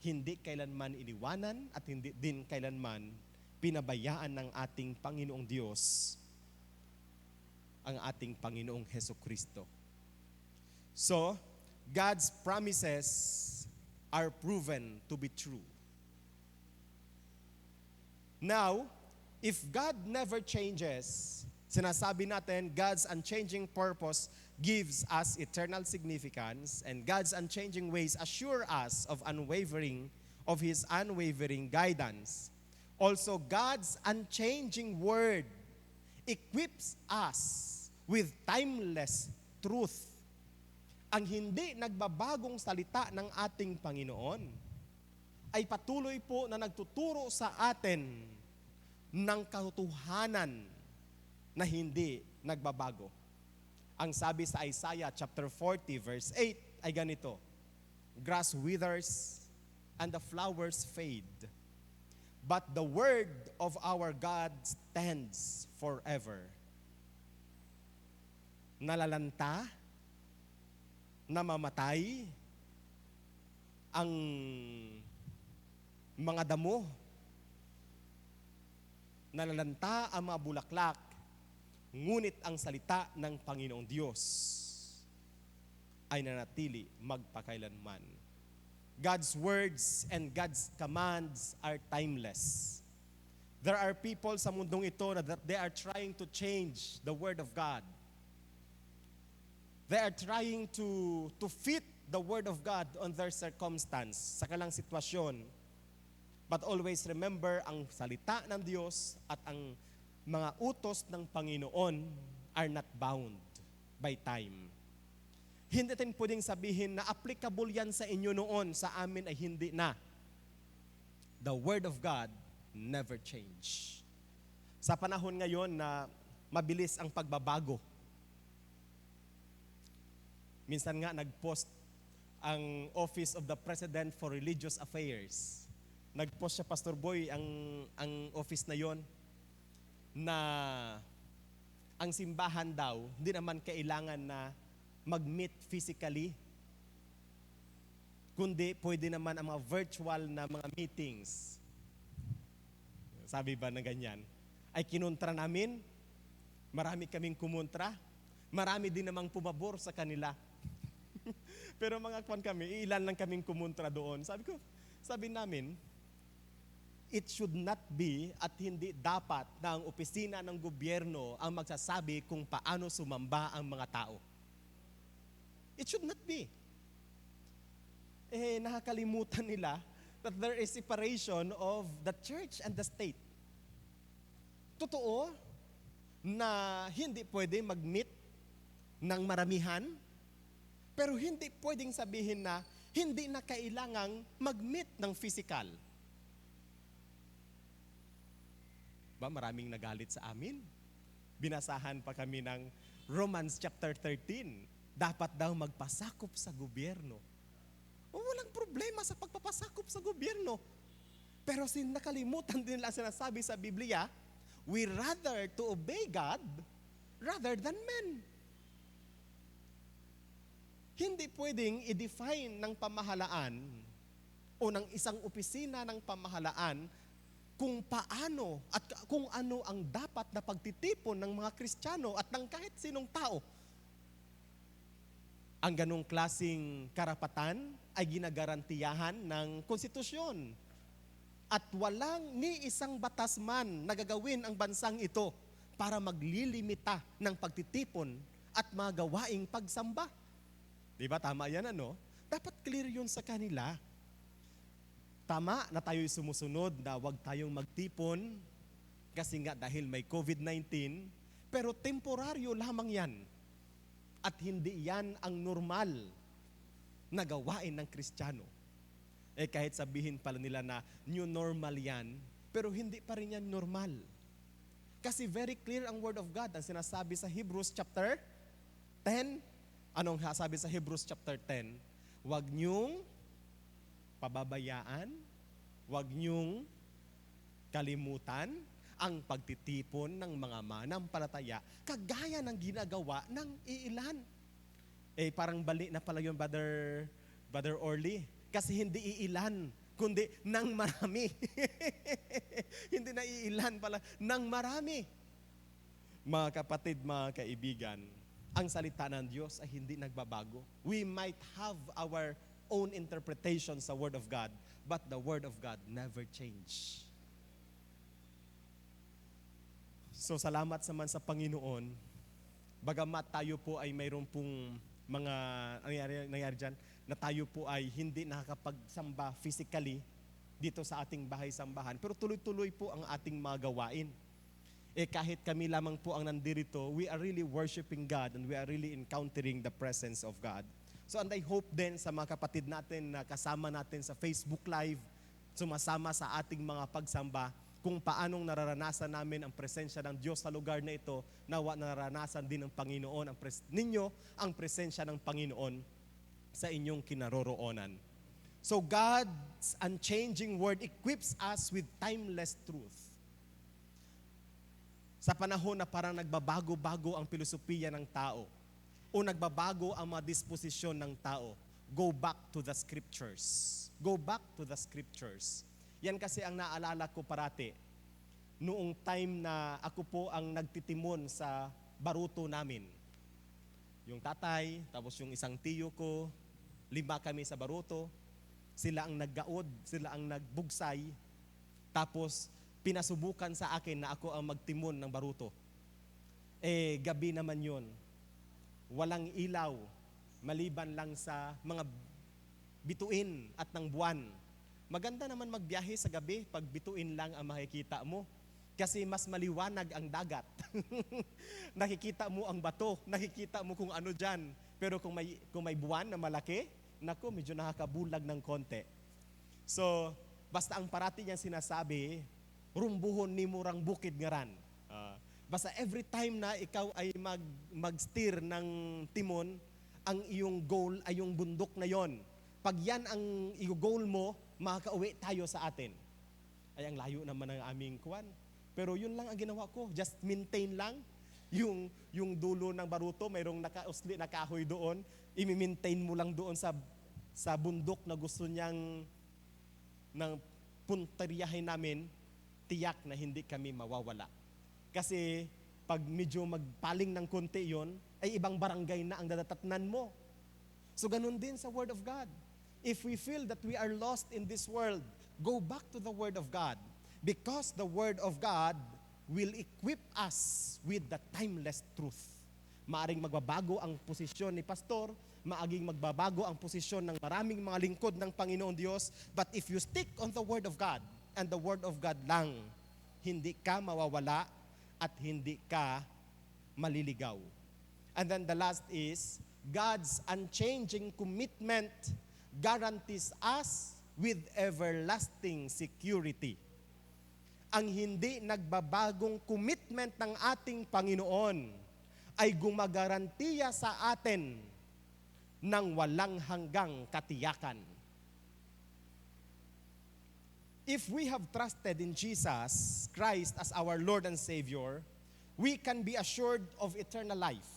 hindi kailanman iniwanan at hindi din kailanman pinabayaan ng ating Panginoong Diyos ang ating Panginoong Heso Kristo. So, God's promises are proven to be true. Now, if God never changes, sinasabi natin, God's unchanging purpose gives us eternal significance, and God's unchanging ways assure us of His unwavering guidance. Also, God's unchanging word equips us with timeless truth. Ang hindi nagbabagong salita ng ating Panginoon ay patuloy po na nagtuturo sa atin ng katotohanan na hindi nagbabago. Ang sabi sa Isaiah chapter 40 verse 8 ay ganito, grass withers and the flowers fade, but the word of our God stands forever. Nalalanta, namamatay ang mga damo, nalalanta ang mga bulaklak, ngunit ang salita ng Panginoong Diyos ay nanatili magpakailanman. God's words and God's commands are timeless. There are people sa mundong ito that they are trying to change the Word of God. They are trying to fit the Word of God on their circumstance, sa kanilang sitwasyon. But always remember, ang salita ng Diyos at ang mga utos ng Panginoon are not bound by time. Hindi natin pwedeng sabihin na applicable yan sa inyo noon, sa amin ay hindi na. The Word of God never change. Sa panahon ngayon na mabilis ang pagbabago, minsan nga nag-post ang Office of the President for Religious Affairs. Nag-post siya, Pastor Boy, ang office na yon, na ang simbahan daw, hindi naman kailangan na mag-meet physically, kundi pwede naman ang mga virtual na mga meetings. Sabi ba na ganyan? Ay kinontra namin, marami kaming kumontra, marami din namang pumabor sa kanila. Pero mga kwan kami, ilan lang kaming kumontra doon. Sabi namin, it should not be at hindi dapat na ang opisina ng gobyerno ang magsasabi kung paano sumamba ang mga tao. It should not be. Nakakalimutan nila that there is separation of the church and the state. Totoo na hindi pwede mag-meet ng maramihan, pero hindi pwedeng sabihin na hindi na kailangang mag-meet ng physical. Maraming nagalit sa amin. Binasahan pa kami ng Romans chapter 13. Dapat daw magpasakop sa gobyerno. Walang problema sa pagpapasakop sa gobyerno. Pero nakalimutan din nila sinasabi sa Biblia, we rather to obey God rather than men. Hindi pwedeng i-define ng pamahalaan o ng isang opisina ng pamahalaan kung paano at kung ano ang dapat na pagtitipon ng mga Kristiyano at ng kahit sinong tao. Ang ganong klasing karapatan ay ginagarantiyahan ng konstitusyon. At walang ni isang batas man na gagawin ang bansang ito para maglilimita ng pagtitipon at mga gawaing pagsamba. Di ba? Tama yan, ano? Dapat clear yun sa kanila. Tama na tayo'y sumusunod na huwag tayong magtipon kasi nga dahil may COVID-19, pero temporaryo lamang yan. At hindi yan ang normal na gawain ng Kristiyano. Kahit sabihin pala nila na new normal yan, pero hindi pa rin yan normal. Kasi very clear ang Word of God. Ang sinasabi sa Hebrews chapter 10, anong sabi sa Hebrews chapter 10? Huwag niyong pababayaan, huwag niyong kalimutan ang pagtitipon ng mga manampalataya kagaya ng ginagawa ng iilan. Parang bali na pala yung Brother Orly. Kasi hindi iilan, kundi ng marami. Hindi na iilan pala, ng marami. Mga kapatid, mga kaibigan, ang salita ng Diyos ay hindi nagbabago. We might have our own interpretation sa Word of God, but the Word of God never change. So salamat naman sa Panginoon, bagamat tayo po ay mayroon pong mga nangyari dyan, na tayo po ay hindi nakakapagsamba physically dito sa ating bahay-sambahan, pero tuloy-tuloy po ang ating mga gawain. Kahit kami lamang po ang nandirito, we are really worshiping God and we are really encountering the presence of God. So and I hope din sa mga kapatid natin na kasama natin sa Facebook Live, sumasama sa ating mga pagsamba, kung paanong nararanasan namin ang presensya ng Diyos sa lugar na ito, nawa nararanasan din ng Panginoon ninyo ang presensya ng Panginoon sa inyong kinaroroonan. So God's unchanging word equips us with timeless truth. Sa panahon na parang nagbabago-bago ang filosofiya ng tao o nagbabago ang mga disposisyon ng tao, go back to the scriptures. Go back to the scriptures. Yan kasi ang naalala ko parati noong time na ako po ang nagtitimon sa baruto namin. Yung tatay, tapos yung isang tiyo ko, 5 kami sa baruto. Sila ang naggaod, sila ang nagbugsay. Tapos pinasubukan sa akin na ako ang magtimon ng baruto. Gabi naman yon. Walang ilaw, maliban lang sa mga bituin at ng buwan. Maganda naman magbiyahe sa gabi pag bituin lang ang makikita mo. Kasi mas maliwanag ang dagat. Nakikita mo ang bato, nakikita mo kung ano dyan. Pero kung may buwan na malaki, naku, medyo nakakabulag ng konti. So, basta ang parati niyang sinasabi, rumbuhon ni murang bukid ngaran. Basta every time na ikaw ay mag-steer ng timon, ang iyong goal ay yung bundok na yon. Pag yan ang goal mo, makakauwi tayo sa atin. Ay, ang layo naman ng aming kuwan. Pero yun lang ang ginawa ko. Just maintain lang. Yung dulo ng baruto, mayroong nakausli na kahoy doon. I-maintain mo lang doon sa bundok na gusto niyang ng punteriyahin namin, tiyak na hindi kami mawawala. Kasi pag medyo magpaling ng konti yon, ay ibang barangay na ang dadatatnan mo. So ganun din sa Word of God. If we feel that we are lost in this world, go back to the Word of God. Because the Word of God will equip us with the timeless truth. Maaring magbabago ang posisyon ni pastor, maaging magbabago ang posisyon ng maraming mga lingkod ng Panginoon Diyos, but if you stick on the Word of God, and the Word of God lang, hindi ka mawawala at hindi ka maliligaw. And then the last is, God's unchanging commitment guarantees us with everlasting security. Ang hindi nagbabagong commitment ng ating Panginoon ay gumagarantiya sa atin ng walang hanggang katiyakan. If we have trusted in Jesus Christ as our Lord and Savior, we can be assured of eternal life.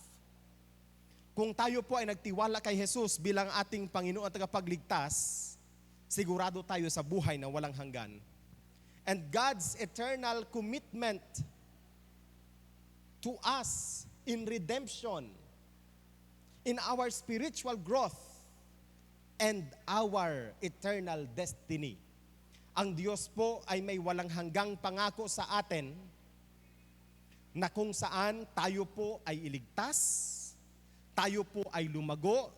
Kung tayo po ay nagtiwala kay Jesus bilang ating Panginoon at tagapagligtas, sigurado tayo sa buhay na walang hanggan. And God's eternal commitment to us in redemption, in our spiritual growth, and our eternal destiny. Ang Diyos po ay may walang hanggang pangako sa atin na kung saan tayo po ay iligtas, tayo po ay lumago,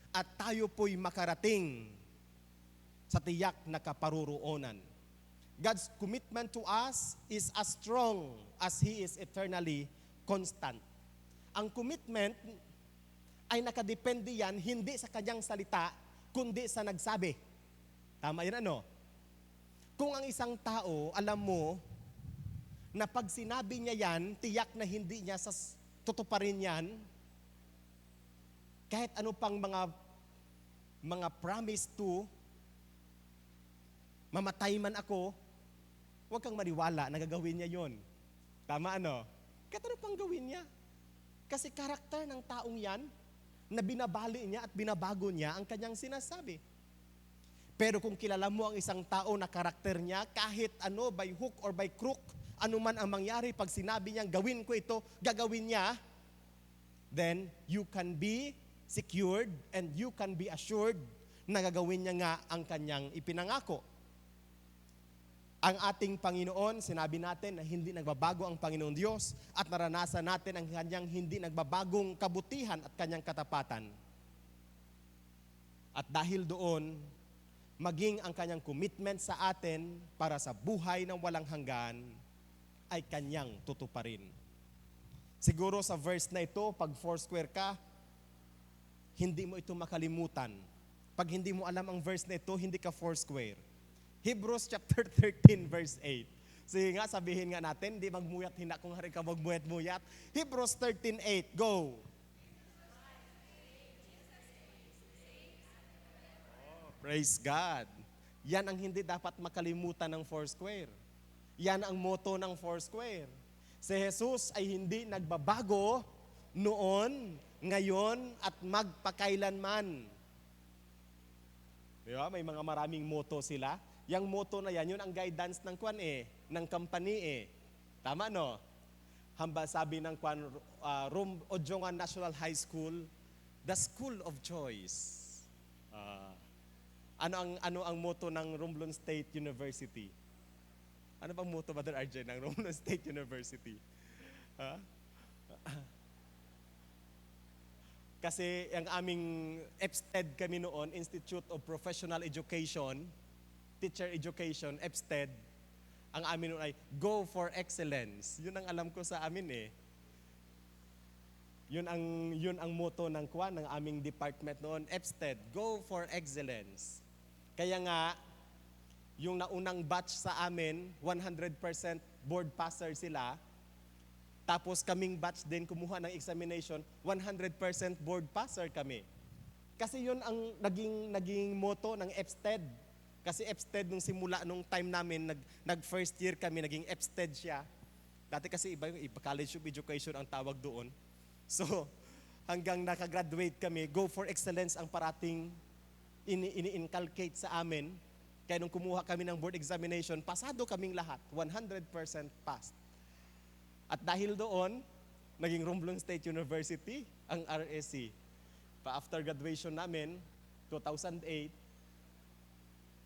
at tayo po'y makarating sa tiyak na kaparuroonan. God's commitment to us is as strong as He is eternally constant. Ang commitment ay nakadepende yan hindi sa kanyang salita, kundi sa nagsabi. Tama yun ano? Kung ang isang tao, alam mo, na pag sinabi niya yan, tiyak na hindi niya tutuparin yan, kahit ano pang mga promise to, mamatay man ako, huwag kang maniwala na gagawin niya yon. Tama ano? Kahit ano pang gawin niya. Kasi karakter ng taong yan, na binabali niya at binabago niya ang kanyang sinasabi. Pero kung kilala mo ang isang tao na karakter niya, kahit ano, by hook or by crook, ano man ang mangyari, pag sinabi niyang gawin ko ito, gagawin niya, then you can be secured and you can be assured na gagawin niya nga ang kanyang ipinangako. Ang ating Panginoon, sinabi natin na hindi nagbabago ang Panginoon Diyos at naranasan natin ang kanyang hindi nagbabagong kabutihan at kanyang katapatan. At dahil doon, maging ang kanyang commitment sa atin para sa buhay ng walang hanggan ay kanyang tutuparin. Siguro sa verse na ito, pag foursquare ka, hindi mo ito makalimutan. Pag hindi mo alam ang verse na ito, hindi ka foursquare. Hebrews chapter 13 verse 8. Sige nga, sabihin nga natin, di magmuyat, hina kung hari ka magmuyat-muyat. Hebrews 13:8, go! Oh, praise God. Yan ang hindi dapat makalimutan ng Foursquare. Yan ang motto ng Foursquare. Si Jesus ay hindi nagbabago noon, ngayon, at magpakailanman. Diba? May mga maraming motto sila. Yang motto na yan, yun ang guidance ng ng company Tama no? Hamba sabi ng Ojongan National High School, the school of choice. Ano ang motto ng Romblon State University? Ano bang motto, Brother RJ, ng Romblon State University? Kasi ang aming EPSTED kami noon, Institute of Professional Education, Teacher Education, EPSTED, ang amin noon ay Go for Excellence. Yun ang alam ko sa amin Yun ang motto ng aming department noon, EPSTED, Go for Excellence. Kaya nga, yung naunang batch sa amin, 100% board passer sila. Tapos kaming batch din kumuha ng examination, 100% board passer kami. Kasi yun ang naging motto ng EPSTED. Kasi EPSTED nung simula nung time namin, nag-first year kami, naging EPSTED siya. Dati kasi iba College of Education ang tawag doon. So, hanggang nakagraduate kami, Go for Excellence ang parating ini-inculcate sa amin. Kaya nung kumuha kami ng board examination, pasado kaming lahat, 100% passed. At dahil doon, naging Romblon State University ang RSC. After graduation namin, 2008,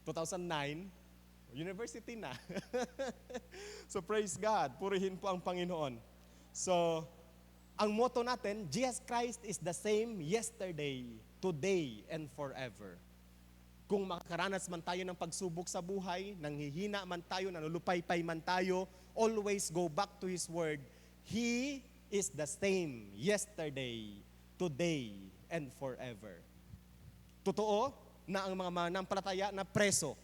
2009, university na. So praise God, purihin po ang Panginoon. So, ang motto natin, Jesus Christ is the same yesterday, today, and forever. Kung makakaranas man tayo ng pagsubok sa buhay, nanghihina man tayo, nanulupaypay man tayo, always go back to His Word. He is the same yesterday, today, and forever. Totoo na ang mga mananampalataya na preso.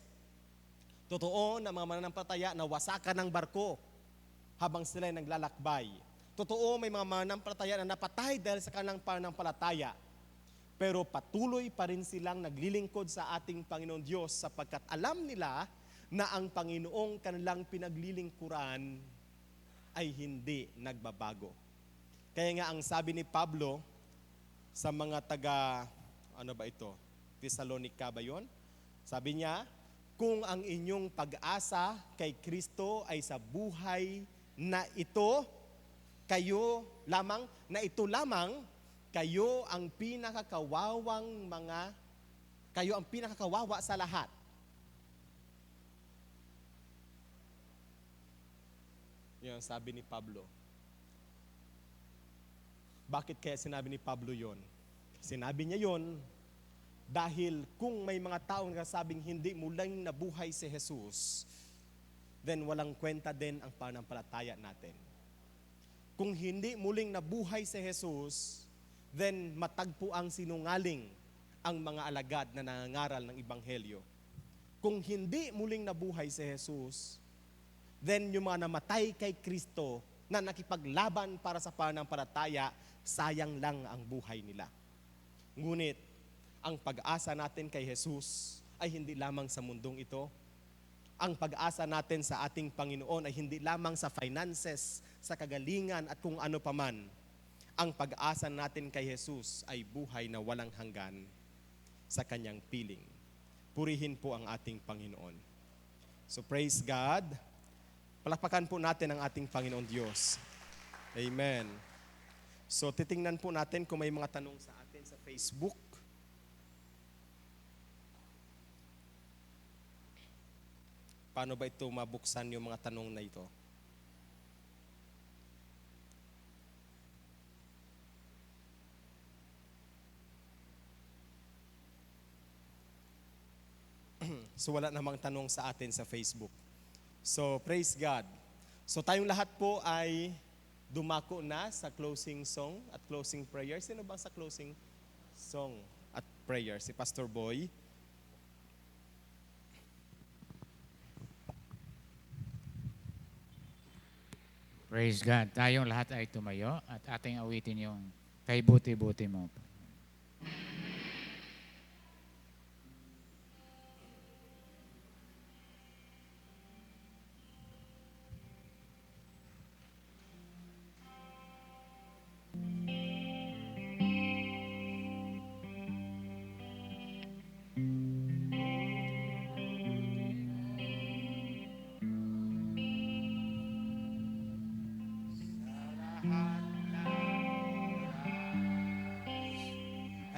Totoo na mga mananampalataya na wasakan ng barko habang sila ay naglalakbay. Totoo may mga mananampalataya na napatay dahil sa kanilang pananampalataya. Pero patuloy pa rin silang naglilingkod sa ating Panginoon Diyos sapagkat alam nila na ang Panginoong kanilang pinaglilingkuran ay hindi nagbabago. Kaya nga ang sabi ni Pablo sa mga Thessalonica ba yun? Sabi niya, kung ang inyong pag-asa kay Kristo ay sa buhay na ito, kayo lamang, kayo ang pinakakawawa sa lahat. Yan ang sabi ni Pablo. Bakit kaya sinabi ni Pablo yon? Sinabi niya yon dahil kung may mga taong nasabing hindi muling nabuhay si Jesus, then walang kwenta din ang pananampalataya natin. Kung hindi muling nabuhay si Jesus, then matagpo ang sinungaling ang mga alagad na nangangaral ng Ebanghelyo. Kung hindi muling nabuhay si Jesus, then yung mga namatay kay Kristo na nakipaglaban para sa pananampalataya, sayang lang ang buhay nila. Ngunit, ang pag-asa natin kay Jesus ay hindi lamang sa mundong ito. Ang pag-asa natin sa ating Panginoon ay hindi lamang sa finances, sa kagalingan at kung ano paman. Ang pag-asa natin kay Jesus ay buhay na walang hanggan sa kanyang piling. Purihin po ang ating Panginoon. So praise God. Palakpakan po natin ang ating Panginoon Diyos. Amen. So titingnan po natin kung may mga tanong sa atin sa Facebook. Paano ba ito mabuksan yung mga tanong na ito? So wala namang tanong sa atin sa Facebook. So praise God. So tayong lahat po ay dumako na sa closing song at closing prayer. Sino ba sa closing song at prayer? Si Pastor Boy. Praise God. Tayong lahat ay tumayo at ating awitin yung kay buti-buti mo.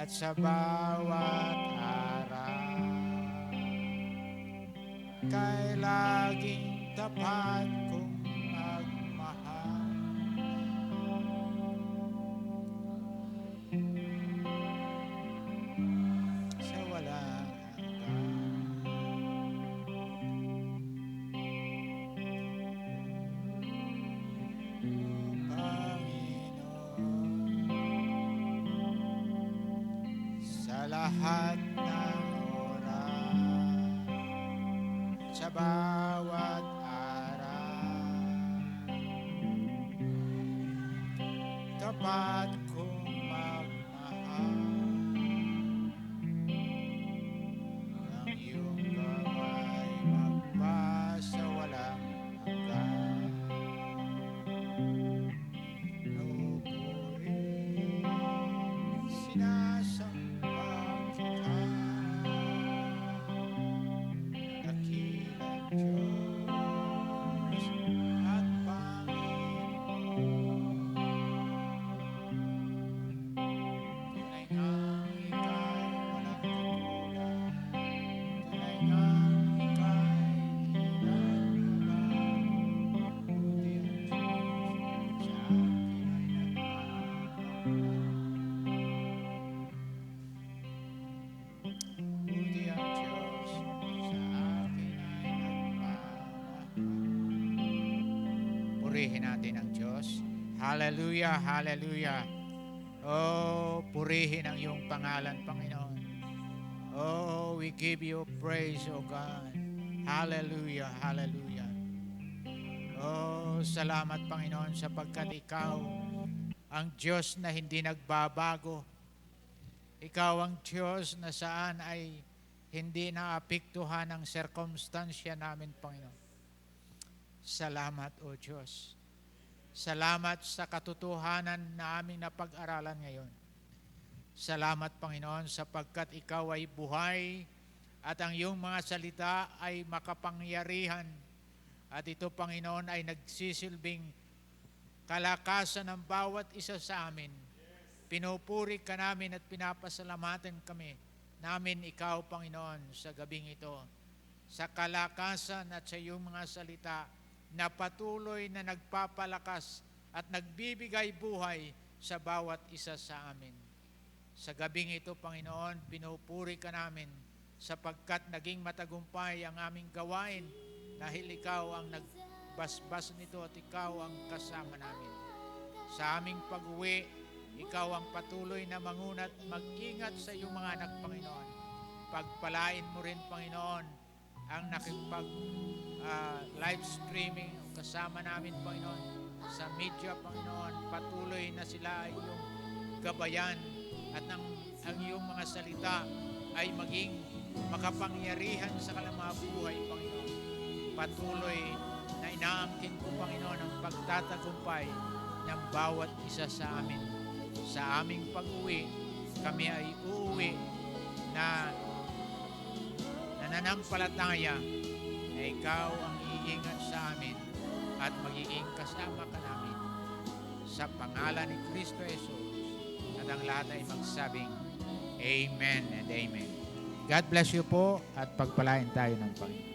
At sa bawat araw, kay laging tapat kong magmahal. Sa walang hanggan. Sa lahat ng oras, sa bawat araw, tapat kong magmahal ng iyong kamay magpasa walang hanggan. Luburi, sinasamba kita, dakilang Diyos at Panginoon. Tunay ngang ika'y walang katulad, tunay ngang ika'y hinahangad. Buti ang Diyos sa akin ay nagmamahal. Buti ang Diyos sa akin ay nagmamahal. Purihin natin ang Diyos. Hallelujah, hallelujah. Oh, purihin ang iyong pangalan, Panginoon. Oh, we give you praise, oh God. Hallelujah, hallelujah. Oh, salamat, Panginoon, sapagkat Ikaw ang Diyos na hindi nagbabago. Ikaw ang Diyos na saan ay hindi naapektuhan ang sirkumstansya namin, Panginoon. Salamat, O Diyos. Salamat sa katotohanan na aming napag-aralan ngayon. Salamat, Panginoon, sapagkat Ikaw ay buhay at ang iyong mga salita ay makapangyarihan. At ito, Panginoon, ay nagsisilbing kalakasan ng bawat isa sa amin. Pinupuri ka namin at pinapasalamatan kami namin Ikaw, Panginoon, sa gabing ito. Sa kalakasan at sa iyong mga salita na patuloy na nagpapalakas at nagbibigay buhay sa bawat isa sa amin. Sa gabing ito, Panginoon, pinupuri ka namin sapagkat naging matagumpay ang aming gawain dahil Ikaw ang nagbasbas nito at Ikaw ang kasama namin. Sa aming pag-uwi, Ikaw ang patuloy na mangunat, mag-ingat sa iyong mga anak, Panginoon. Pagpalain mo rin, Panginoon, ang live streaming kasama namin, Panginoon, sa media, Panginoon. Patuloy na sila ay iyong gabayan at ang iyong mga salita ay maging makapangyarihan sa kanilang mga buhay, Panginoon. Patuloy na inaangkin ko, Panginoon, ang pagtatagumpay ng bawat isa sa amin. Sa aming pag-uwi, kami ay uuwi na nananampalataya na ikaw ang iingat sa amin at magiging kasama ka namin. Sa pangalan ni Kristo Jesus, at ang lahat ay magsabing, Amen and Amen. God bless you po at pagpalain tayo ng Panginoon.